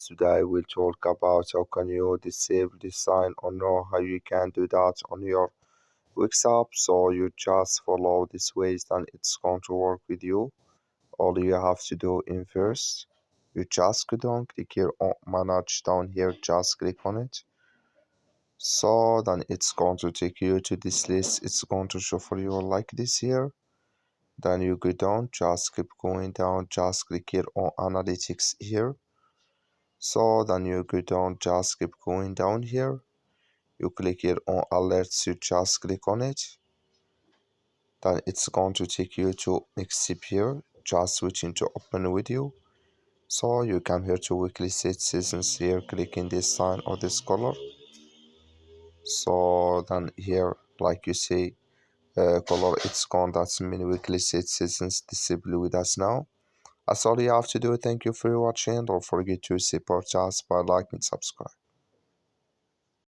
Today we'll talk about how can you disable this sign or know how you can do that on your WhatsApp. So you just follow this ways, then it's going to work with you. All you have to do in first, you just go down, click here on manage down here, just click on it. So then it's going to take you to this list. It's going to show for you like this here. Then you go down, just keep going down, just click here on analytics here. So then you go down, just keep going down here. You click here on alerts, you just click on it. Then it's going to take you to next tip here, just switching to open video. So you come here to weekly set seasons here, clicking this sign or this color. So then here, like you see, color it's gone. That's mean weekly set seasons disable with us now. That's all you have to do. Thank you for watching. Don't forget to support us by liking and subscribe.